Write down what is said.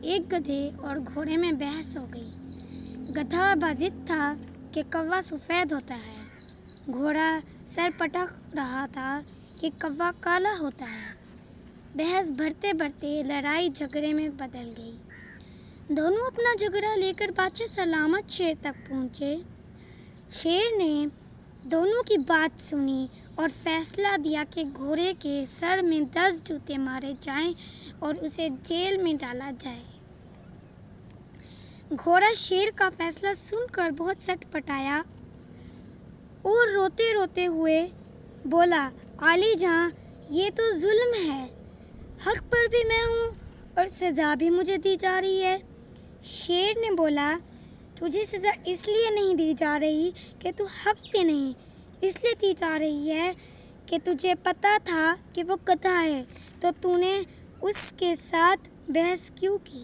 ایک گدھے اور گھوڑے میں بحث ہو گئی۔ گدھا باضد تھا کہ کوا سفید ہوتا ہے، گھوڑا سر پٹک رہا تھا کہ کوا کالا ہوتا ہے۔ بحث بڑھتے بڑھتے لڑائی جھگڑے میں بدل گئی۔ دونوں اپنا جھگڑا لے کر بادشاہ سلامت شیر تک پہنچے۔ شیر نے دونوں کی بات سنی اور فیصلہ دیا کہ گھوڑے کے سر میں 10 جوتے مارے جائیں اور اسے جیل میں ڈالا جائے۔ گھوڑا شیر کا فیصلہ سن کر بہت سٹ پٹایا اور روتے روتے ہوئے بولا، عالی جاں، یہ تو ظلم ہے، حق پر بھی میں ہوں اور سزا بھی مجھے دی جا رہی ہے۔ شیر نے بولا، تجھے سزا اس لیے نہیں دی جا رہی کہ تو حق پہ نہیں، اس لیے دی جا رہی ہے کہ تجھے پتا تھا کہ وہ گدھا ہے تو تو نے اس کے ساتھ بحث کیوں کی؟